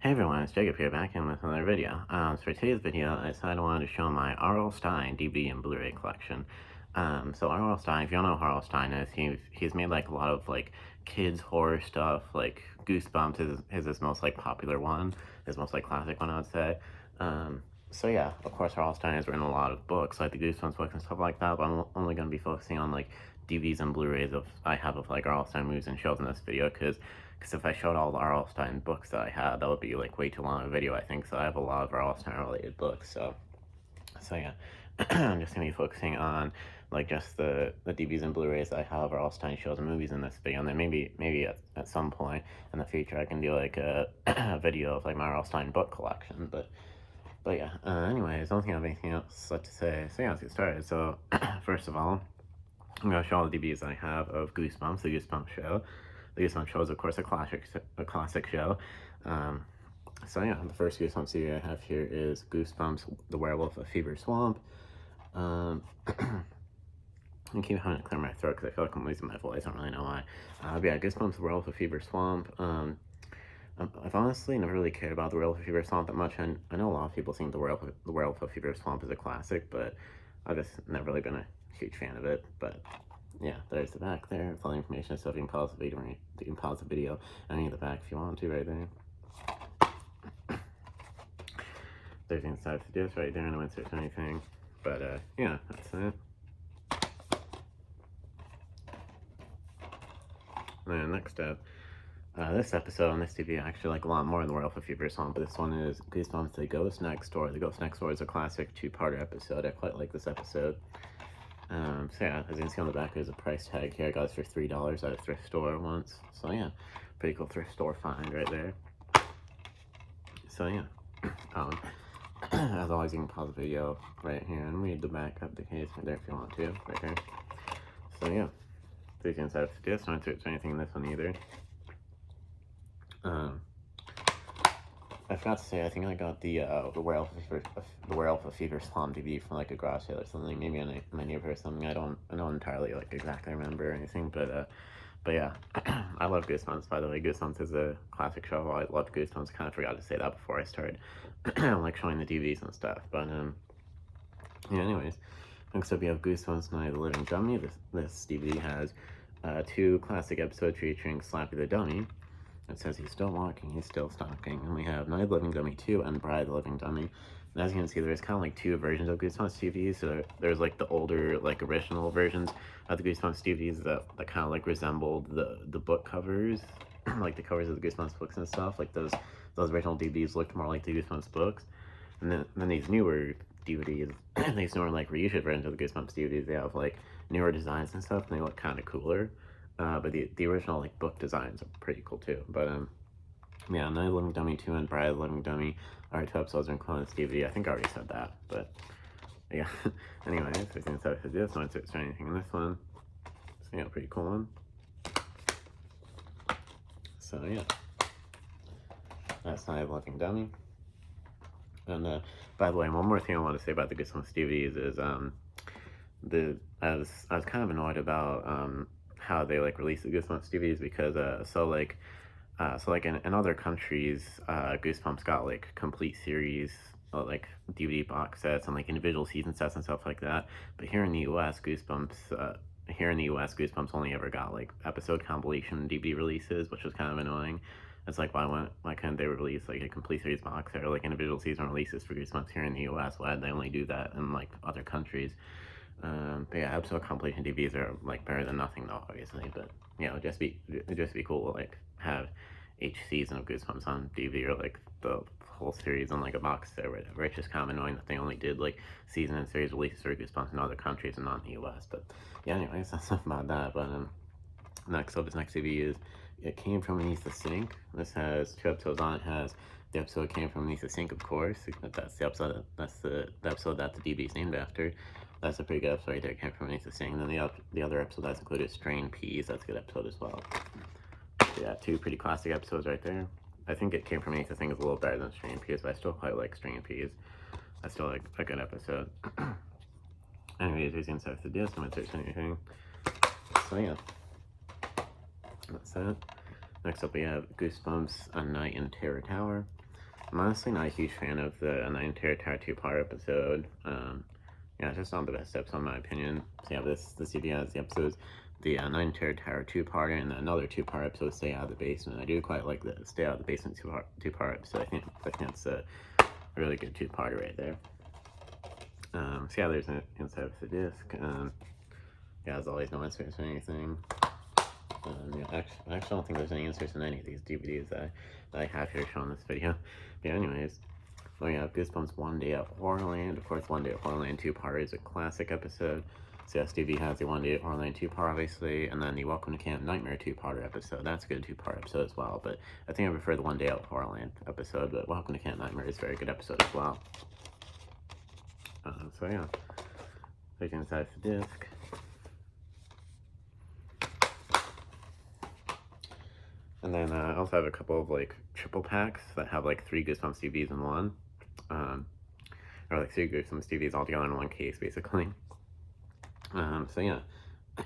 Hey everyone, it's Jacob here, back in with another video. For today's video, I decided I wanted to show my R.L. Stine DVD and Blu-ray collection. So R.L. Stine, if you don't know who R.L. Stine is, he's made like a lot of like kids horror stuff, like Goosebumps is his most like popular one, his most like classic one, I would say. So yeah, of course R.L. Stine has written a lot of books, like the Goosebumps books and stuff like that, but I'm only going to be focusing on like DVDs and Blu-rays I have of like R.L. Stine movies and shows in this video, because if I showed all the R.L. Stine books that I had, that would be like way too long a video, I think. So I have a lot of R.L. Stine related books. So yeah, I'm just gonna be focusing on like just the DVDs and Blu-rays that I have R.L. Stine shows and movies in this video, and then maybe at some point in the future I can do like a, a video of like my R.L. Stine book collection. But yeah. Anyways, I don't think I have anything else to say. So yeah, let's get started. So first of all, I'm gonna show all the DVDs I have of Goosebumps, the Goosebumps show. The Goosebumps show is, of course, a classic show. So yeah, the first Goosebumps DVD I have here is Goosebumps, The Werewolf of Fever Swamp. I keep having to clear my throat because I feel like I'm losing my voice. I don't really know why. But yeah, Goosebumps, The Werewolf of Fever Swamp. I've honestly never really cared about The Werewolf of Fever Swamp that much. I know a lot of people think The Werewolf of Fever Swamp is a classic, but I've just never really been a huge fan of it. But yeah, there's the back there with all the information. So if you can pause the video, any of the back if you want to, right there. There's the inside of the disc right there, no inserts or anything. But yeah, that's it. And then next up, this episode on this TV I actually like a lot more than The Werewolf of Fever Swamp, but this one is Goosebumps The Ghost Next Door. The Ghost Next Door is a classic two-parter episode. I quite like this episode. So yeah, as you can see on the back, there's a price tag here. I got this for $3 at a thrift store once. So yeah, pretty cool thrift store find right there. So yeah, as always, you can pause the video right here and read the back of the case right there if you want to, right here. So yeah, there's the inside of the disc. No inserts or anything in this one either. I forgot to say, I think I got the Werewolf of Fever Swamp DVD from like a garage sale or something, maybe in my neighborhood or something. I don't entirely like exactly remember or anything, but yeah, I love Goosebumps. By the way, Goosebumps is a classic show. I love Goosebumps. Kind of forgot to say that before I started like showing the DVDs and stuff. But yeah. Anyways, next up we have Goosebumps Night of the Living Dummy. This DVD has two classic episodes featuring Slappy the Dummy. It says he's still walking, he's still stalking. And we have Night of the Living Dummy 2 and Bride of the Living Dummy. And as you can see, there's kind of like two versions of Goosebumps DVDs. So there's like the older, like original versions of the Goosebumps DVDs that kind of like resembled the book covers, like the covers of the Goosebumps books and stuff. Like those original DVDs looked more like the Goosebumps books. And then these newer DVDs, these newer like reissued versions of the Goosebumps DVDs, they have like newer designs and stuff, and they look kind of cooler. But the original like book designs are pretty cool too. But yeah, Night of the Living Dummy 2 and Bride of the Living Dummy are two episodes included in this DVD. I think I already said that, but yeah. Anyways, there's the inside of this. No inserts or anything in this one. So yeah, pretty cool one. So yeah, that's Night of the Living Dummy. And by the way, one more thing I want to say about the Goosebumps DVDs is I was kind of annoyed about how they like release the Goosebumps DVDs, because so like in other countries, Goosebumps got like complete series, like DVD box sets and like individual season sets and stuff like that. But here in the U.S., Goosebumps only ever got like episode compilation DVD releases, which was kind of annoying. It's like, why couldn't they release like a complete series box set or like individual season releases for Goosebumps here in the U.S.? Why did they only do that in like other countries? But yeah, episode compilation DVDs are like better than nothing though, obviously. But yeah, it'd just be cool to like have each season of Goosebumps on DVD, or like the whole series on like a box set or whatever. It's just kind of annoying that they only did like season and series releases for Goosebumps in other countries and not in the US. But yeah, anyways, that's enough about that. But next up, this next DVD is It Came From Beneath the Sink. This has two episodes on it. Has the episode Came From Beneath the Sink, of course. That's the episode. That's the episode that the DVD is named after. That's a pretty good episode right there. Came From Beneath the Sink. And then the other episode that's included is Strained Peas. That's a good episode as well. So yeah, two pretty classic episodes right there. I think It Came From Beneath the Sink is a little better than Strained Peas, but I still quite like Strained Peas. That's still like a good episode. Anyways, here's the inside of the disc. I'm gonna search anything. So yeah, that's it. Next up we have Goosebumps: A Night in Terror Tower. I'm honestly not a huge fan of the Nine Terror two-part episode. Yeah, it's just not the best episode in my opinion. So yeah, this DVD has the episodes, the Nine Terror two-parter and another two-part episode, Stay Out of the Basement. I do quite like the Stay Out of the Basement two-part episode. I think it's a really good two-parter right there. So yeah, there's an inside of the disc. Yeah, as always, no answers or anything. Yeah, I actually don't think there's any answers in any of these DVDs that I have here shown in this video. But yeah, anyways, we have Goosebumps One Day at Horrorland. Of course, One Day at Horrorland two-part is a classic episode. So yes, DV has the One Day at Horrorland two-part, obviously, and then the Welcome to Camp Nightmare two-part episode. That's a good two-part episode as well, but I think I prefer the One Day at Horrorland episode, but Welcome to Camp Nightmare is a very good episode as well. So yeah, taking inside the disc. And then I also have a couple of like triple packs that have like 3 Goosebumps DVDs in one. Or like 3 Goosebumps DVDs all together in one case, basically. So yeah,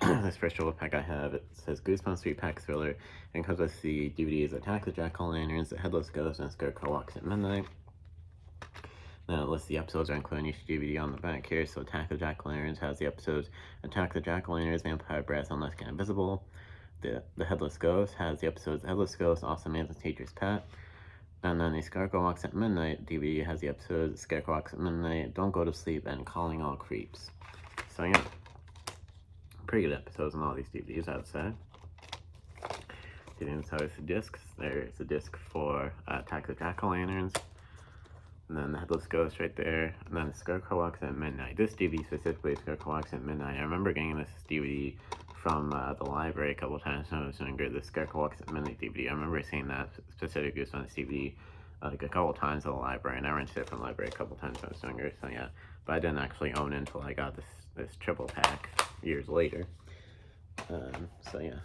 this first triple pack I have, it says Goosebumps 3-pack thriller, and comes with the DVDs Attack the Jack-O-Lanterns, The Headless Ghost, and Scarecrow Walks at Midnight. Then it lists the episodes are included in each DVD on the back here. So Attack the Jack-O-Lanterns has the episodes Attack the Jack-O-Lanterns, Vampire Breath, Unless Get Invisible. The Headless Ghost has the episodes Headless Ghost, Awesome Man's Teacher's Pet. And then the Scarecrow Walks at Midnight DVD has the episodes Scarecrow Walks at Midnight, Don't Go to Sleep, and Calling All Creeps. So yeah, pretty good episodes on all these DVDs, I'd say. Getting inside the discs, there's a disc for Attack the Jack-O-Lanterns. And then the Headless Ghost right there. And then Scarecrow Walks at Midnight. This DVD specifically, Scarecrow Walks at Midnight. I remember getting this DVD from the library a couple times when I was younger. The Scarecrow Walks at Midnight DVD. I remember seeing that specific Goosebumps DVD like a couple times at the library. And I rented it from the library a couple times when I was younger. So yeah, but I didn't actually own it until I got this triple pack years later. So yeah.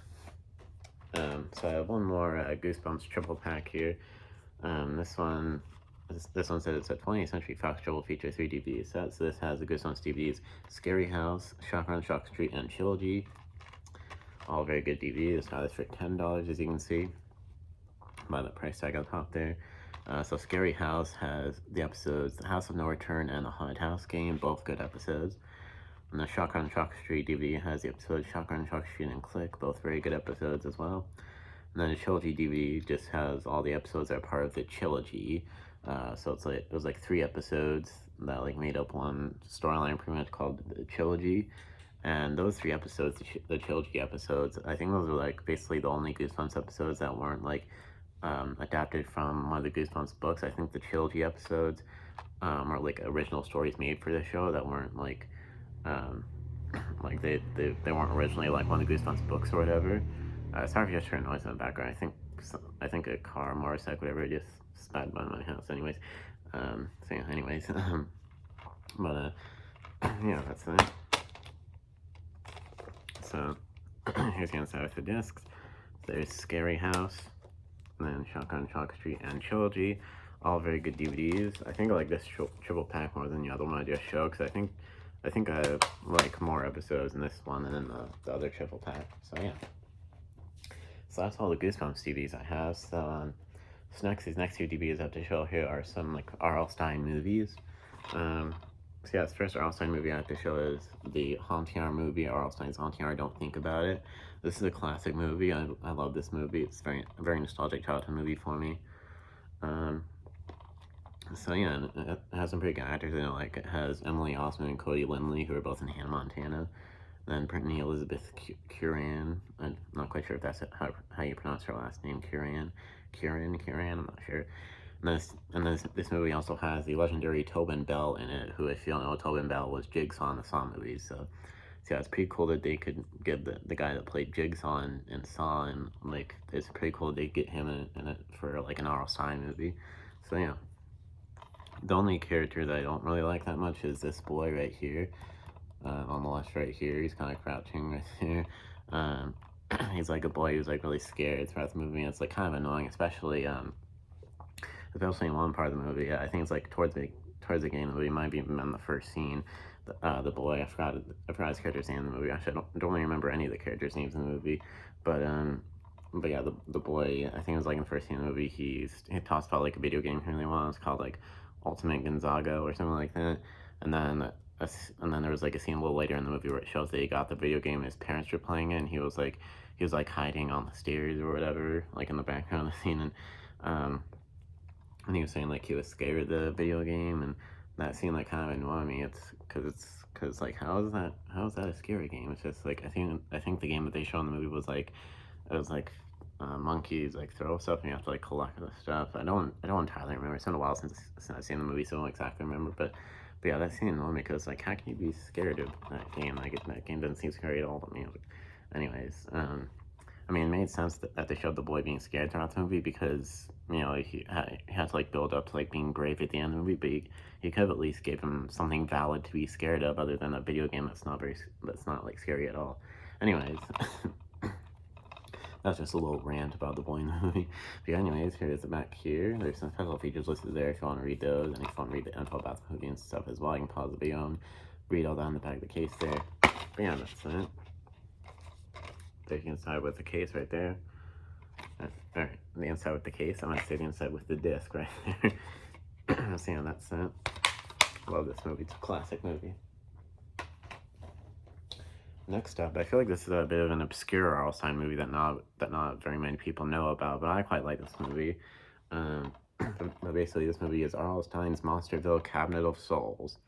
So I have one more Goosebumps triple pack here. This one says it's a 20th Century Fox Triple Feature 3 DVD set. So this has the Goosebumps DVDs Scary House, Shock on Shock Street, and Trilogy. All very good DVDs. Got this for $10, as you can see by the price tag on top there. So Scary House has the episodes The House of No Return and The Haunted House Game, both good episodes. And the Shock on Shock Street DVD has the episodes Shock on Shock Street and Click, both very good episodes as well. And then the Trilogy DVD just has all the episodes that are part of the Trilogy. So it was like 3 episodes that like made up one storyline pretty much called the Trilogy. And those 3 episodes, the Trilogy episodes, I think those are like basically the only Goosebumps episodes that weren't like adapted from one of the Goosebumps books. I think the Trilogy episodes are like original stories made for the show that weren't like like they weren't originally like one of the Goosebumps books or whatever. Sorry if you just heard noise in the background. I think a car, motorcycle, whatever, just sped by my house. Anyways, so yeah, anyways, but yeah, that's it. So here's the inside of the discs. There's Scary House, and then Shock on Shock Street and Trilogy. All very good DVDs. I think I like this triple pack more than the other one I just showed, because I think I like more episodes in this one than in the other triple pack. So yeah. So that's all the Goosebumps DVDs I have. So these next 2 DVDs I have to show here are some like R.L. Stine movies. So yeah, the first R.L. Stine movie I have to show is the Haunting Hour movie, R.L. Stine's Haunting Hour, Don't Think About It. This is a classic movie. I love this movie. It's a very nostalgic childhood movie for me. So yeah, it has some pretty good actors in it. Like it has Emily Osment and Cody Lindley, who are both in Hannah Montana. Then Brittany Elizabeth Curran. I'm not quite sure if that's how you pronounce her last name. Curran, I'm not sure. And this movie also has the legendary Tobin Bell in it, who, if you don't know, Tobin Bell was Jigsaw in the Saw movies. So yeah, it's pretty cool that they could get the guy that played Jigsaw in Saw, and like it's pretty cool that they get him in it for like an R.L. Stine movie. So yeah. The only character that I don't really like that much is this boy right here. On the left right here, he's kind of crouching right here. He's like a boy who's like really scared throughout the movie, and it's like kind of annoying, especially in one part of the movie. I think it's like towards the beginning of the movie, might be even in the first scene. The boy, I forgot his character's name in the movie. Actually, I don't really remember any of the characters' names in the movie, but but yeah, the boy, I think it was like in the first scene of the movie, he talks about like a video game he really wants called like Ultimate Gonzaga or something like that. And then and then there was like a scene a little later in the movie where it shows that he got the video game and his parents were playing it, and he was like hiding on the stairs or whatever, like in the background of the scene, and he was saying like he was scared of the video game, and that scene like kind of annoyed me. It's because like how is that a scary game? It's just like I think the game that they showed in the movie was like it was like monkeys like throw stuff and you have to like collect the stuff. I don't entirely remember. It's been a while since I've seen the movie, so I don't exactly remember. But yeah, that scene annoyed me because like how can you be scared of that game? Like that game doesn't seem scary at all to me. Anyways, I mean, it made sense that they showed the boy being scared throughout the movie because, you know, he had to, like, build up to, like, being brave at the end of the movie, but he could have at least gave him something valid to be scared of other than a video game that's not, like, scary at all. Anyways, that's just a little rant about the boy in the movie. But yeah, anyways, here's the back here. There's some special features listed there if you want to read those, and if you want to read the info about the movie and stuff as well, you can pause the video and read all that in the back of the case there. But yeah, that's it. There's the inside with the case right there. Alright, the inside with the case. I'm going to say the inside with the disc right there. So yeah, that's it. Love this movie. It's a classic movie. Next up, I feel like this is a bit of an obscure R.L. Stine movie that not very many people know about, but I quite like this movie. But basically, this movie is R.L. Stine's Monsterville Cabinet of Souls.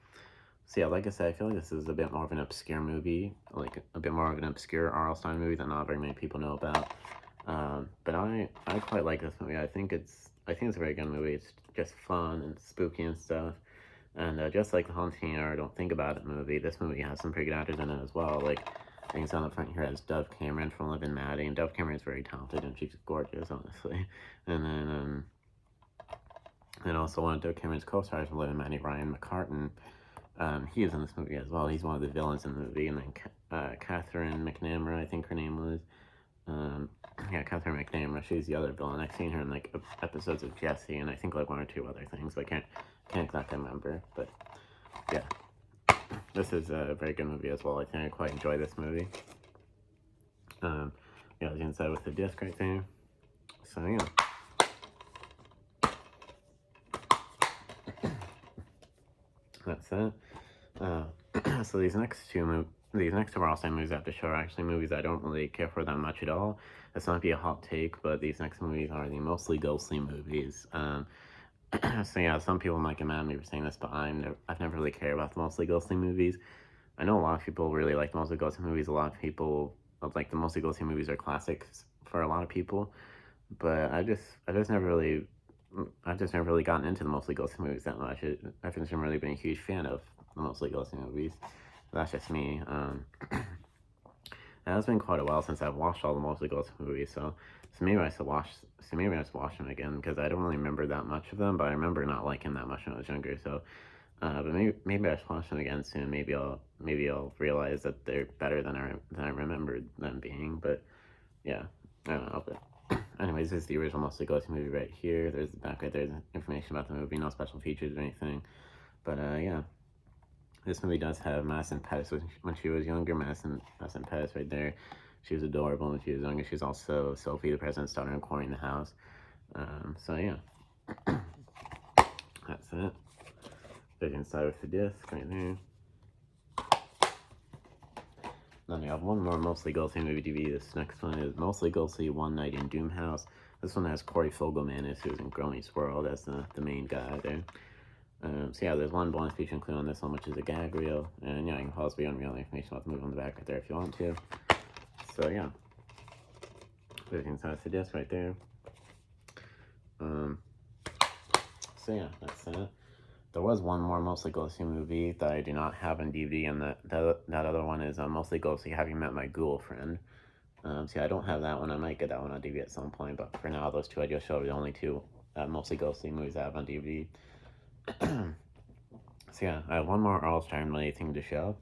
So yeah, like I said, I feel like this is a bit more of an obscure movie, like a bit more of an obscure R.L. Stine movie that not very many people know about. But I quite like this movie. I think it's a very good movie. It's just fun and spooky and stuff. And just like the Haunting or Don't Think About It movie, this movie has some pretty good actors in it as well. Like, things on the front here has Dove Cameron from Liv and Maddie, and Dove Cameron is very talented and she's gorgeous, honestly. And then, and also one of Dove Cameron's co-stars from Liv and Maddie, Ryan McCartan. He is in this movie as well. He's one of the villains in the movie. And then Catherine McNamara, I think her name was. Yeah, Catherine McNamara. She's the other villain. I've seen her in like episodes of Jessie, and I think like one or two other things, but I can't exactly remember. But yeah, this is a very good movie as well. I think I quite enjoy this movie. Yeah, the inside with the disc right there. So yeah. That's it. So these next two R.L. Stine movies I have to show are actually movies I don't really care for that much at all. This might be a hot take, but these next movies are the mostly ghostly movies. So yeah, some people might get mad at me for saying this, but I've never really cared about the mostly ghostly movies. I know a lot of people really like the mostly ghostly movies. A lot of people like the mostly ghostly movies are classics for a lot of people, but I've just never really gotten into the mostly ghostly movies that much. I've just never really been a huge fan of the mostly ghostly movies. That's just me. It has been quite a while since I've watched all the mostly ghostly movies, so maybe I should watch them again because I don't really remember that much of them, but I remember not liking that much when I was younger. So, but maybe I should watch them again soon. Maybe I'll realize that they're better than I remembered them being. But yeah, I don't know. But anyways, this is the original mostly ghostly movie right here. There's the back right there. There's information about the movie, no special features or anything. But yeah. This movie does have Madison Pettis when she was younger. Madison Pettis right there. She was adorable when she was younger. She's also Sophie, the president's daughter, in Quarry in the House. So yeah. That's it. There's the inside with the disc right there. Then we have one more mostly ghostly movie DVD. This next one is mostly ghostly One Night in Doom House. This one has Corey Fogelman, who's in Growny's World, as the main guy there. So yeah, there's one bonus feature included on this one, which is a gag reel, and yeah, you can pause the video and read all the information about the movie on the back right there if you want to. So yeah, there's the inside of the disc right there. So yeah, that's it. There was one more mostly ghostly movie that I do not have on DVD, and that other one is mostly ghostly Have You Met My Ghoul Friend. So yeah, I don't have that one. I might get that one on DVD at some point, but for now, those two I just showed are the only two mostly ghostly movies I have on DVD. So yeah, I have one more R.L. Stine related thing to show.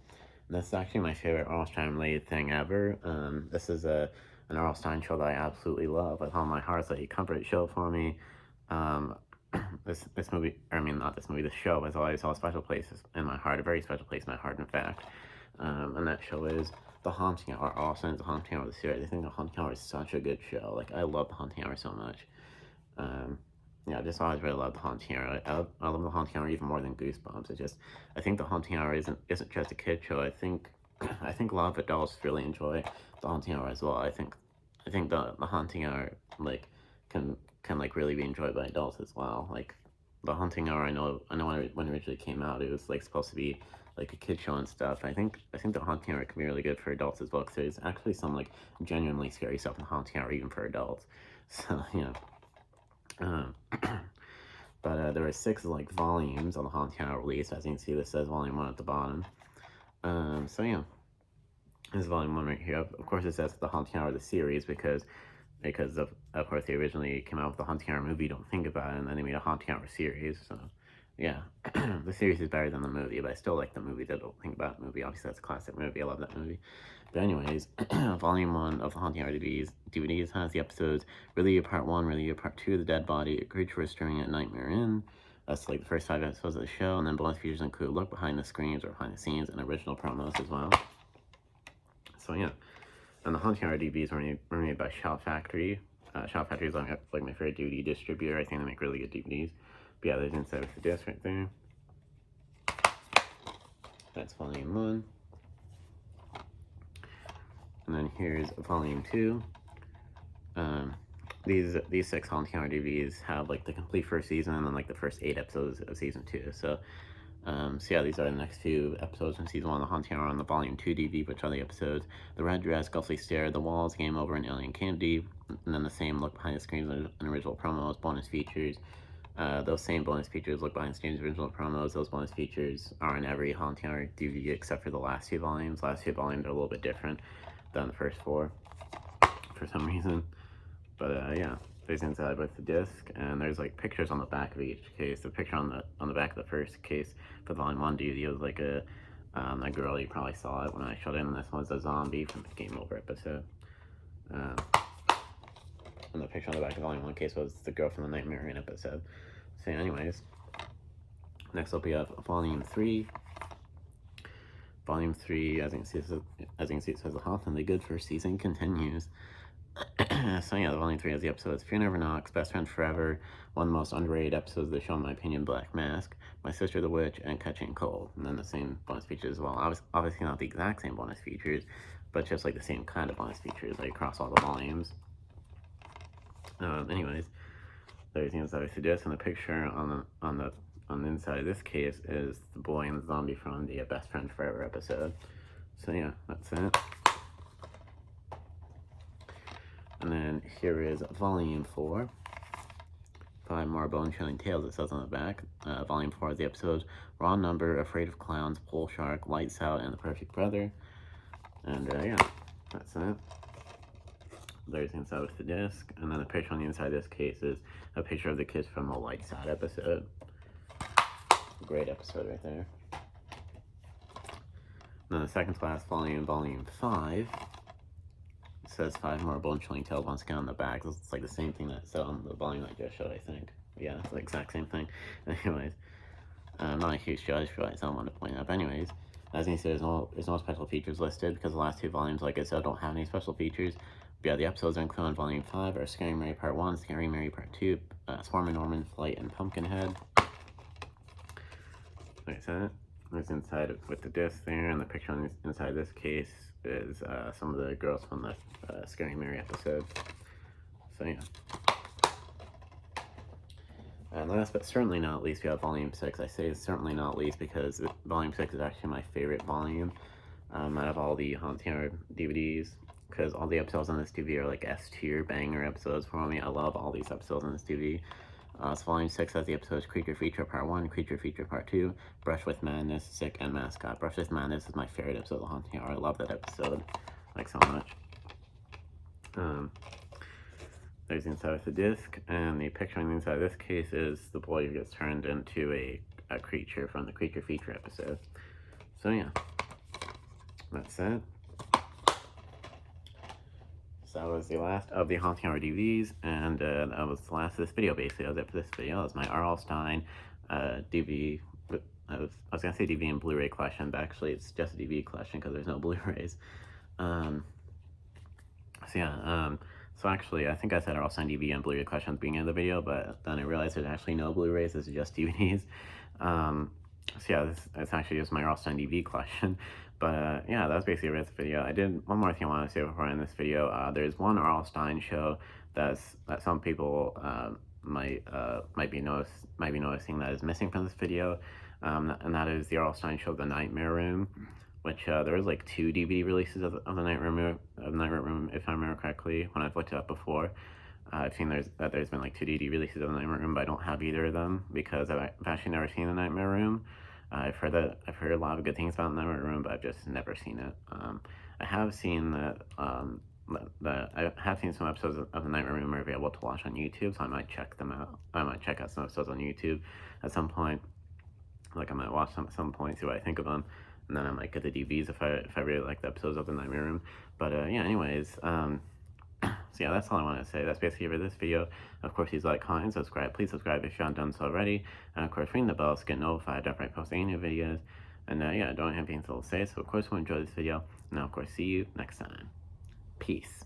This is actually my favorite R.L. Stine related thing ever. This is an R.L. Stine show that I absolutely love with all my heart. It's like a comfort show for me. This movie, or I mean not this movie, this show has always held a special place in my heart, a very special place in my heart, in fact. And that show is The Haunting Hour also is The Haunting Hour of the series. I think The Haunting Hour is such a good show. Like, I love The Haunting Hour so much. Yeah, I just always really loved The Haunting Hour. I love The Haunting Hour even more than Goosebumps. I think The Haunting Hour isn't just a kid show. I think a lot of adults really enjoy The Haunting Hour as well. I think the Haunting Hour like can like really be enjoyed by adults as well. Like The Haunting Hour, I know when it originally came out, it was like supposed to be like a kid show and stuff. I think The Haunting Hour can be really good for adults as well, because there's actually some like genuinely scary stuff in The Haunting Hour even for adults. So yeah. But there were 6 like volumes on the Haunting Hour release. As you can see, this says volume 1 at the bottom. So yeah, this is volume 1 right here. Of course, it says the Haunting Hour of the series because of course they originally came out with the Haunting Hour movie. Don't think about it, and then they made a Haunting Hour series. So yeah, the series is better than the movie, but I still like the movie. The Don't Think About It movie. Obviously, that's a classic movie. I love that movie. But anyways, Volume 1 of the Haunting Hour DVDs has the episodes Really Part 1, Really Part 2, The Dead Body, A Creature Restoring at Nightmare Inn. That's like the first 5 episodes of the show, and then bonus features include look behind the screens or behind the scenes and original promos as well. So yeah, and the Haunting Hour DVDs were made by Shout Factory. Shout Factory is like my favorite DVD distributor. I think they make really good DVDs. But yeah, there's inside with the disc right there. That's volume 1. And then here's volume 2. These 6 Haunting Hour DVDs have like the complete first season and then like the first 8 episodes of season 2. So yeah, these are the next few episodes from season 1 of The Haunting Hour on the volume 2 DVD, which are the episodes The Red Dress, Ghostly Stare, The Walls, Game Over, and Alien Candy. And then the same look behind the screens and original promos, bonus features. Those same bonus features, look behind the scenes, original promos, those bonus features are in every Haunting Hour DVD except for the last 2 volumes. Last 2 volumes are a little bit different than the first 4 for some reason. But yeah, there's inside with the disc, and there's like pictures on the back of each case. The picture on the back of the first case for volume 1 DVD was like a girl. You probably saw it when I showed it, and this one's a zombie from the Game Over episode. And the picture on the back of volume 1 case was the girl from the Nightmare Inn episode. So anyways, next up we have volume 3. Volume 3, as you can see, it says the Hauntingly Good first season continues. So yeah, the volume 3 has the episodes Fear Never Knocks, Best Friend Forever, one of the most underrated episodes of the show in my opinion, Black Mask, My Sister the Witch, and Catching Cold. And then the same bonus features as well. Obviously not the exact same bonus features, but just like the same kind of bonus features like across all the volumes. Anyways, there's the inside of the disc, and the picture on the inside of this case is the boy and the zombie from the Best Friend Forever episode. So yeah, that's it. And then here is volume 4. 5 more bone-chilling tales, it says on the back. Volume 4 is the episodes Raw Number, Afraid of Clowns, Pole Shark, Lights Out, and The Perfect Brother. And yeah, that's it. There's the inside with the disc, and then the picture on the inside of this case is a picture of the kids from the Lights Out episode. Great episode right there. And then the second to last volume, volume 5. It says 5 more bone-chilling tales once again on the back. It's like the same thing that said on the volume I just showed, I think. Yeah, it's the exact same thing. Anyways, I'm not a huge judge for it, so I wanted to point out. But anyways, as you can see, there's no special features listed because the last 2 volumes, like I said, don't have any special features. But yeah, the episodes included on volume 5 are Scary Mary Part 1, Scary Mary Part 2, Swarm and Norman, Flight, and Pumpkinhead. Like I said, there's inside with the disc there, and the picture on the inside this case is some of the girls from the Scary Mary episode. So yeah. And last but certainly not least, we have volume 6. I say certainly not least because volume 6 is actually my favorite volume out of all the Haunting Hour DVDs, because all the episodes on this DVD are like S-tier banger episodes for me. I love all these episodes on this DVD. So volume 6 has the episodes Creature Feature Part 1, Creature Feature Part 2, Brush with Madness, Sick, and Mascot. Brush with Madness is my favorite episode of the Haunting Hour. I love that episode, like, so much. There's the inside of the disc, and the picture on the inside of this case is the boy who gets turned into a creature from the Creature Feature episode. So yeah, that's it. So that was the last of the Haunting Hour DVDs, and that was the last of this video, basically. That was it for this video. That was my R.L. Stine DVD. I was going to say DVD and Blu-ray collection, but actually it's just a DVD collection because there's no Blu-rays. So yeah, so actually, I think I said I'll send DVD and Blu-ray collection at the beginning of the video, but then I realized there's actually no Blu-rays, it's just DVDs. So yeah, it's actually just my Raw Stine DVD collection. But yeah, that's basically it for this video. I did one more thing I want to say before I end this video. There's one R.L. Stine show that some people might be noticing that is missing from this video, and that is the R.L. Stine show, The Nightmare Room, which there was like 2 DVD releases of the Nightmare Room, if I remember correctly. When I've looked it up before, I've seen there's been like 2 DVD releases of the Nightmare Room, but I don't have either of them because I've actually never seen the Nightmare Room. I've heard a lot of good things about the Nightmare Room, but I've just never seen it. I have seen that I have seen some episodes of the Nightmare Room are available to watch on YouTube, so I might check them out. I might check out some episodes on YouTube at some point. Like I might watch them at some point, see what I think of them, and then I might get the DVDs if I really like the episodes of the Nightmare Room. But yeah, anyways, so yeah, that's all I want to say. That's basically it for this video. Of course, please like, comment, and subscribe. Please subscribe if you haven't done so already. And of course, ring the bell to get notified after I post any new videos. And yeah, don't have anything else to say. So of course, we'll enjoy this video. And of course, see you next time. Peace.